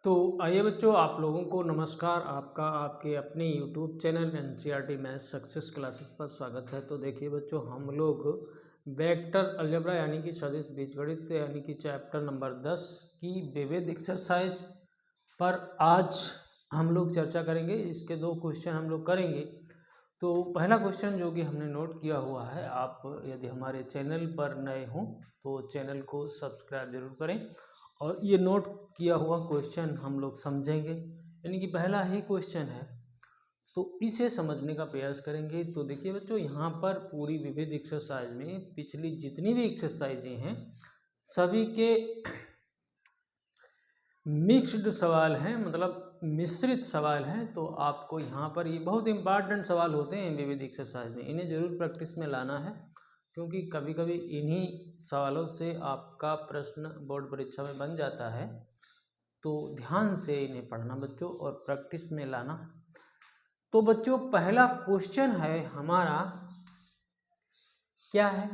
तो आइए बच्चों, आप लोगों को नमस्कार। आपका आपके अपने YouTube channel NCERT math success classes पर स्वागत है। तो देखिए बच्चों, हम लोग वेक्टर अलजेब्रा यानी कि सदिश बीजगणित यानी कि चैप्टर नंबर 10 की विविध एक्सरसाइज पर आज हम लोग चर्चा करेंगे। इसके दो क्वेश्चन हम लोग करेंगे। तो पहला क्वेश्चन जो कि हमने नोट किया हुआ है, आप यदि हमारे चैनल पर नए हों तो चैनल को सब्सक्राइब जरूर करें और ये नोट किया हुआ क्वेश्चन हम लोग समझेंगे। यानी कि पहला ही क्वेश्चन है तो इसे समझने का प्रयास करेंगे। तो देखिए बच्चों, यहाँ पर पूरी विविध एक्सरसाइज में पिछली जितनी भी एक्सरसाइजें हैं सभी के मिक्स्ड सवाल हैं, मतलब मिश्रित सवाल हैं। तो आपको यहाँ पर ये बहुत इंपॉर्टेंट सवाल होते हैं विविध एक्सरसाइज में, इन्हें ज़रूर प्रैक्टिस में लाना है क्योंकि कभी कभी इन्हीं सवालों से आपका प्रश्न बोर्ड परीक्षा में बन जाता है। तो ध्यान से इन्हें पढ़ना बच्चों और प्रैक्टिस में लाना। तो बच्चों, पहला क्वेश्चन है हमारा, क्या है?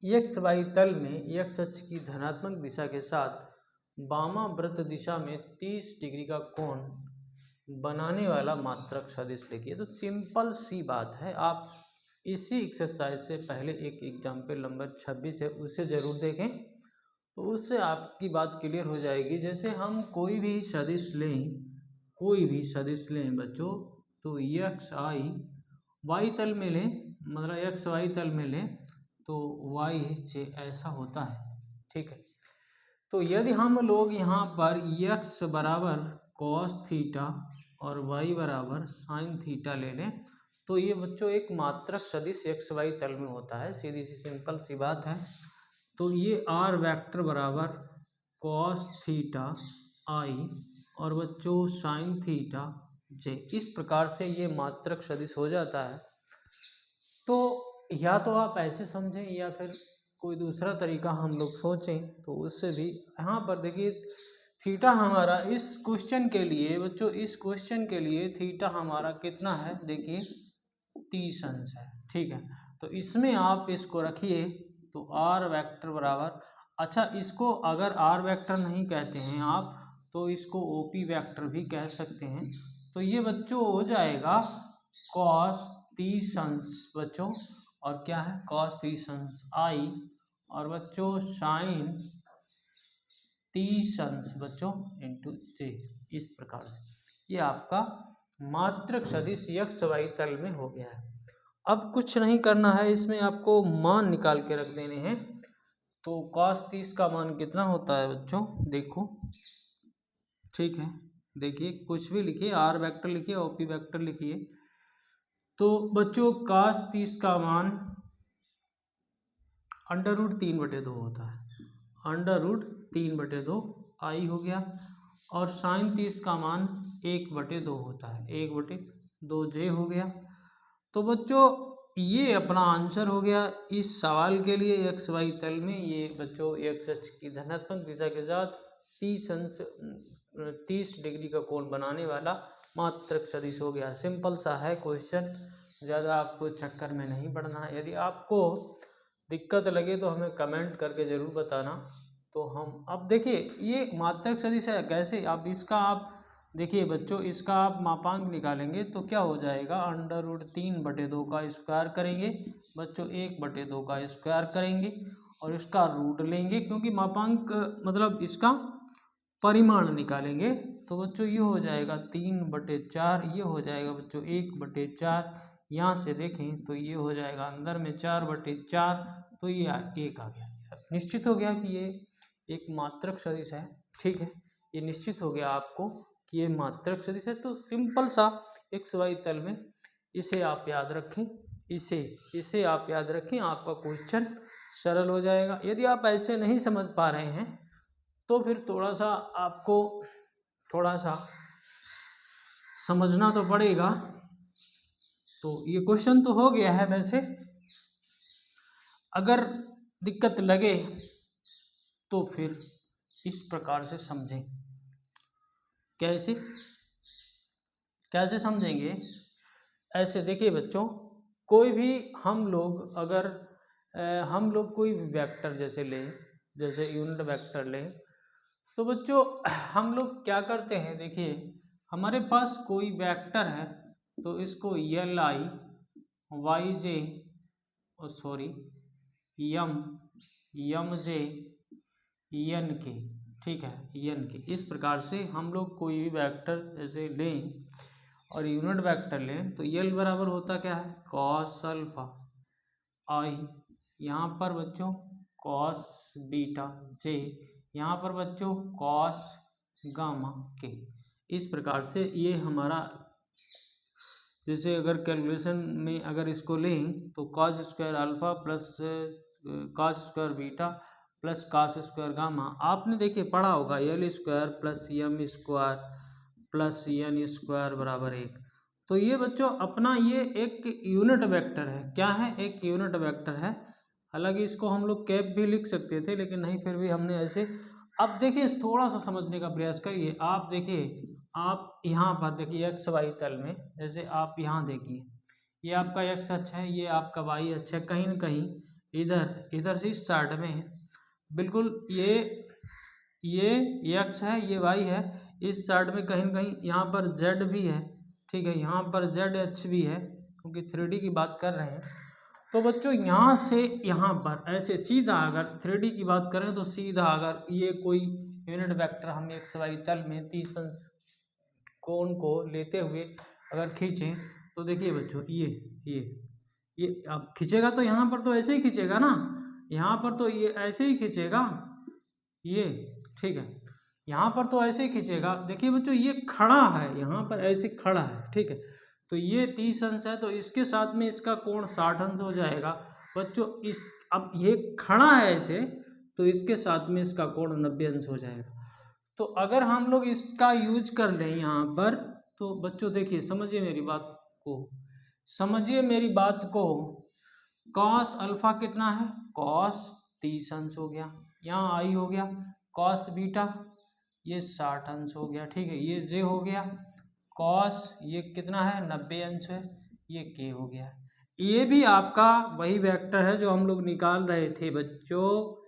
एक्स वाई तल में एक्स अक्ष की धनात्मक दिशा के साथ वामाव्रत दिशा में 30 डिग्री का कोण बनाने वाला मात्रक सदिश लिखिए। तो सिंपल सी बात है, आप इसी एक्सरसाइज से पहले एक एग्जाम्पल नंबर 26 है उसे ज़रूर देखें, तो उससे आपकी बात क्लियर हो जाएगी। जैसे हम कोई भी सदिश लें बच्चों, तो एक्स आई वाई तल में लें, मतलब एक्स वाई तल में लें तो वाई से ऐसा होता है, ठीक है। तो यदि हम लोग यहाँ पर एक्स बराबर कॉस थीटा और वाई बराबर साइन थीटा ले लें तो ये बच्चों एक मात्रक सदिश एक्स वाई तल में होता है। सीधी सी सिंपल सी बात है। तो ये आर वेक्टर बराबर कॉस थीटा आई और बच्चों साइन थीटा जे, इस प्रकार से ये मात्रक सदिश हो जाता है। तो या तो आप ऐसे समझें या फिर कोई दूसरा तरीका हम लोग सोचें तो उससे भी। यहाँ पर देखिए थीटा हमारा इस क्वेश्चन के लिए बच्चों, इस क्वेश्चन के लिए थीटा हमारा कितना है? देखिए 30 अंश है, ठीक है। तो इसमें आप इसको रखिए तो आर वेक्टर बराबर, अच्छा इसको अगर आर वेक्टर नहीं कहते हैं आप तो इसको ओपी वेक्टर भी कह सकते हैं। तो ये बच्चों हो जाएगा कॉस 30 अंश बच्चों, और क्या है? कॉस 30 अंश आई और बच्चों साइन 30 अंश बच्चों इंटू जे। इस प्रकार से ये आपका मात्रक सदिश एक्स वाई तल में हो गया है। अब कुछ नहीं करना है, इसमें आपको मान निकाल के रख देने हैं। तो cos 30 का मान कितना होता है बच्चों? देखो, ठीक है, देखिए कुछ भी लिखिए, आर वेक्टर लिखिए, ओपी वेक्टर लिखिए। तो बच्चों cos 30 का मान √3/2 होता है, √3/2 आई हो गया। और साइन 30 का मान 1/2 होता है, 1/2 जे हो गया। तो बच्चों ये अपना आंसर हो गया इस सवाल के लिए। एक्स वाई तल में ये बच्चों एक्स अक्ष की धनात्मक दिशा के साथ 30 डिग्री का कोण बनाने वाला मात्रक सदिश हो गया। सिंपल सा है क्वेश्चन, ज़्यादा आपको चक्कर में नहीं पड़ना है। यदि आपको दिक्कत लगे तो हमें कमेंट करके ज़रूर बताना। तो हम अब देखिए ये मात्रक सदिश है, कैसे आप इसका आप देखिए बच्चों, इसका आप मापांक निकालेंगे तो क्या हो जाएगा? √3/2 का स्क्वायर करेंगे बच्चों, 1/2 का स्क्वायर करेंगे और इसका रूट लेंगे क्योंकि मापांक मतलब इसका परिमाण निकालेंगे। तो बच्चों ये हो जाएगा 3/4, ये हो जाएगा बच्चों 1/4। यहाँ से देखें तो ये हो जाएगा अंदर में 4/4, तो ये 1 आ गया। निश्चित हो गया कि ये एक मात्रक सदिश है, ठीक है। ये निश्चित हो गया आपको कि ये मात्रक सदिश है। तो सिंपल सा एक्स वाई तल में इसे आप याद रखें, इसे आप याद रखें, आपका क्वेश्चन सरल हो जाएगा। यदि आप ऐसे नहीं समझ पा रहे हैं तो फिर थोड़ा सा समझना तो पड़ेगा। तो ये क्वेश्चन तो हो गया है। वैसे अगर दिक्कत लगे तो फिर इस प्रकार से समझें। कैसे समझेंगे? ऐसे देखिए बच्चों, कोई भी हम लोग अगर हम लोग कोई भी वेक्टर जैसे लें, जैसे यूनिट वेक्टर लें तो बच्चों हम लोग क्या करते हैं, देखिए हमारे पास कोई वेक्टर है तो इसको L I Y J sorry M J N K, ठीक है, एन के, इस प्रकार से हम लोग कोई भी वेक्टर जैसे लें और यूनिट वेक्टर लें तो एल बराबर होता क्या है, कॉस अल्फा आई, यहाँ पर बच्चों कॉस बीटा जे, यहाँ पर बच्चों कॉस गामा के। इस प्रकार से ये हमारा, जैसे अगर कैलकुलेशन में अगर इसको लें तो cos square alpha plus cos square beta plus cos square gamma, आपने देखिए पढ़ा होगा L square plus M square plus N square बराबर 1। तो ये बच्चों अपना ये एक यूनिट वेक्टर है, क्या है, एक यूनिट वेक्टर है। हालांकि इसको हम लोग कैप भी लिख सकते थे लेकिन नहीं, फिर भी हमने ऐसे। अब देखिए थोड़ा सा समझने का प्रयास करिए, आप देखिए आप यहाँ पर देखिए एक्स वाई तल में, जैसे आप यहाँ देखिए ये आपका एक्स अक्ष है, ये आपका वाई अक्ष है, कहीं ना कहीं इधर से इस साइड में है, बिल्कुल ये एक्स है, ये वाई है, इस साइड में कहीं ना कहीं यहाँ पर जेड भी है, ठीक है, यहाँ पर जेड एच भी है, क्योंकि 3D की बात कर रहे हैं। तो बच्चों यहाँ से यहाँ पर ऐसे सीधा अगर 3D की बात करें तो सीधा अगर ये कोई यूनिट वेक्टर हम एक्स वाई तल में 30 अंश कोण को लेते हुए अगर खींचें तो देखिए बच्चों ये अब खींचेगा तो यहाँ पर तो ऐसे ही खींचेगा ना, यहाँ पर तो ये ऐसे ही खींचेगा ये, ठीक है, यहाँ पर तो ऐसे ही खींचेगा। देखिए बच्चों ये खड़ा है, यहाँ पर ऐसे खड़ा है, ठीक है, तो ये 30 अंश है तो इसके साथ में इसका कोण 60 अंश हो जाएगा बच्चों। इस अब ये खड़ा है ऐसे तो इसके साथ में इसका कोण 90 अंश हो जाएगा। तो अगर हम लोग इसका यूज कर लें यहाँ पर तो बच्चों देखिए समझिए मेरी बात को, कॉस अल्फा कितना है, कॉस 30 अंश हो गया, यहाँ आई हो गया, कॉस बीटा ये 60 अंश हो गया, ठीक है, ये जे हो गया, कॉस ये कितना है 90 अंश है, ये के हो गया। ये भी आपका वही वेक्टर है जो हम लोग निकाल रहे थे बच्चों,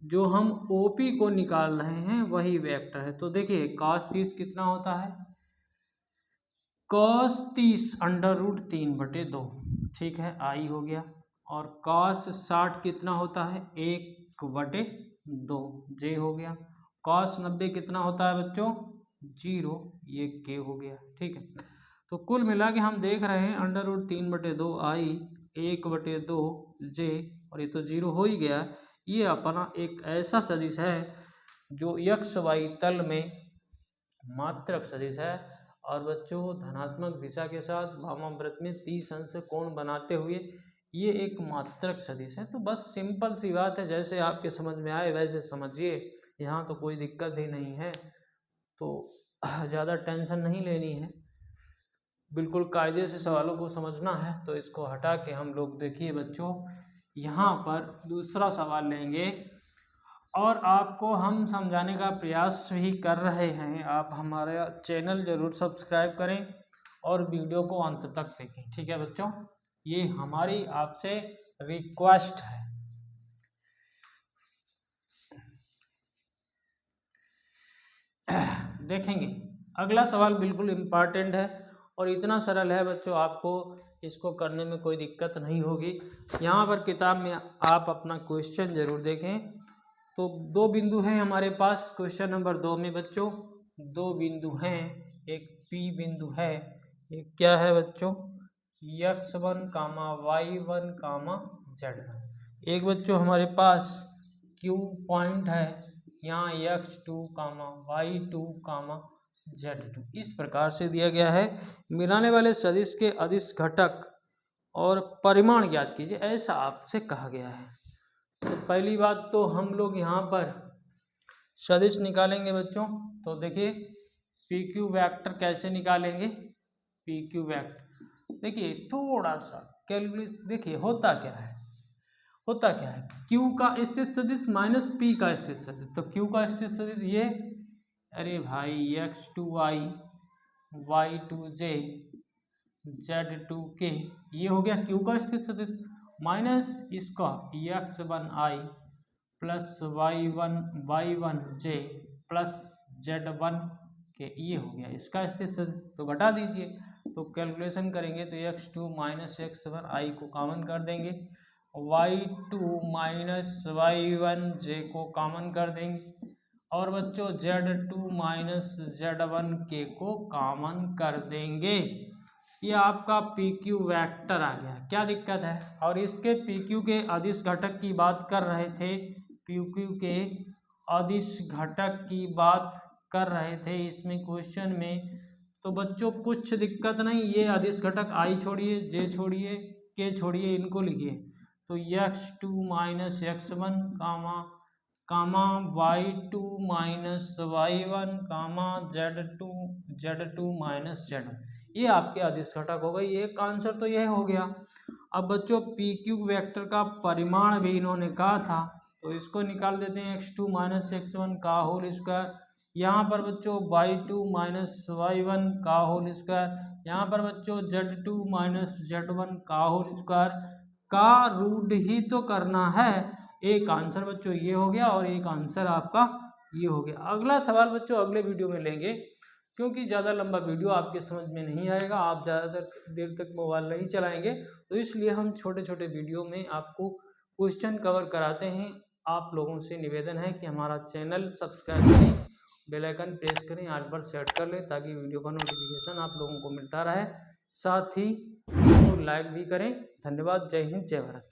जो हम ओपी को निकाल रहे हैं वही वेक्टर है। तो देखिए कॉस 30 कितना होता है, कॉस 30 √3/2, ठीक है, आई हो गया, और कॉस 60 कितना होता है 1/2, जे हो गया, कॉस 90 कितना होता है बच्चों 0, ये के हो गया, ठीक है। तो कुल मिला के हम देख रहे हैं √3/2 आई 1/2 जे, और ये तो 0 हो ही गया। ये अपना एक ऐसा सदिश है जो एक्स वाई तल में मात्रक सदिश है, और बच्चों धनात्मक दिशा के साथ वामाव्रत में 30 अंश कोण बनाते हुए ये एक मात्रक सदिश है। तो बस सिंपल सी बात है, जैसे आपके समझ में आए वैसे समझिए, यहाँ तो कोई दिक्कत ही नहीं है, तो ज़्यादा टेंशन नहीं लेनी है, बिल्कुल कायदे से सवालों को समझना है। तो इसको हटा के हम लोग देखिए बच्चों यहाँ पर दूसरा सवाल लेंगे, और आपको हम समझाने का प्रयास भी कर रहे हैं। आप हमारा चैनल ज़रूर सब्सक्राइब करें और वीडियो को अंत तक देखें, ठीक है बच्चों, ये हमारी आपसे रिक्वेस्ट है। देखेंगे अगला सवाल, बिल्कुल इम्पॉर्टेंट है और इतना सरल है बच्चों, आपको इसको करने में कोई दिक्कत नहीं होगी। यहाँ पर किताब में आप अपना क्वेश्चन ज़रूर देखें। तो 2 बिंदु हैं हमारे पास क्वेश्चन नंबर 2 में बच्चों, 2 बिंदु हैं, एक P बिंदु है, एक क्या है बच्चों x1, y1, z1। एक बच्चों हमारे पास Q पॉइंट है, यहाँ x2, y2, z2 इस प्रकार से दिया गया है। मिलाने वाले सदिश के अदिश घटक और परिमाण ज्ञात कीजिए, ऐसा आपसे कहा गया है। तो पहली बात तो हम लोग यहाँ पर सदिश निकालेंगे बच्चों। तो देखिए पी क्यू वेक्टर कैसे निकालेंगे, पी क्यू वेक्टर देखिए थोड़ा सा कैलकुलेट, देखिए होता क्या है क्यू का स्थित सदिश माइनस पी का स्थित सदिश। तो क्यू का स्थित सदिश ये, अरे भाई x2y y2j z2k, ये हो गया क्यू का स्थित सदिश, माइनस इसका x1i plus y1j plus Z1 के ये हो गया इसका स्थित सदिश, तो घटा दीजिए। तो कैलकुलेशन करेंगे तो x2 माइनस x1 i को कॉमन कर देंगे, y2 माइनस y1 j को कॉमन कर देंगे और बच्चों Z2 माइनस Z1 k को कॉमन कर देंगे। ये आपका PQ वेक्टर आ गया। क्या दिक्कत है? और इसके PQ के अदिश घटक की बात कर रहे थे, PQ के अदिश घटक की बात कर रहे थे इसमें क्वेश्चन में। तो बच्चों कुछ दिक्कत नहीं, ये अदिश घटक i छोड़िए, j छोड़िए, k छोड़िए, इनको लिखिए। तो x2 माइनस x1 कामा y2 माइनस y1 कामा z2 माइनस z1, ये आपके अदिश घटक हो गई। एक आंसर तो यह हो गया। अब बच्चों PQ वेक्टर का परिमाण भी इन्होंने कहा था, तो इसको निकाल देते हैं x2 माइनस x1 का होल स्क्वायर। यहाँ पर बच्चों y2 माइनस y1 का होल स्क्वायर, यहाँ पर बच्चों z2 माइनस z1 का होल स्क्वायर का रूट ही तो करना है। एक आंसर बच्चों ये हो गया और एक आंसर आपका ये हो गया। अगला सवाल बच्चों अगले वीडियो में लेंगे, क्योंकि ज़्यादा लंबा वीडियो आपके समझ में नहीं आएगा, आप ज़्यादा देर तक मोबाइल नहीं चलाएंगे, तो इसलिए हम छोटे छोटे वीडियो में आपको क्वेश्चन कवर कराते हैं। आप लोगों से निवेदन है कि हमारा चैनल सब्सक्राइब करें, बेल आइकन प्रेस करें, ऑल पर सेट कर लें ताकि वीडियो का नोटिफिकेशन आप लोगों को मिलता रहे। साथ ही लाइक भी करें। धन्यवाद। जय हिंद, जय भारत।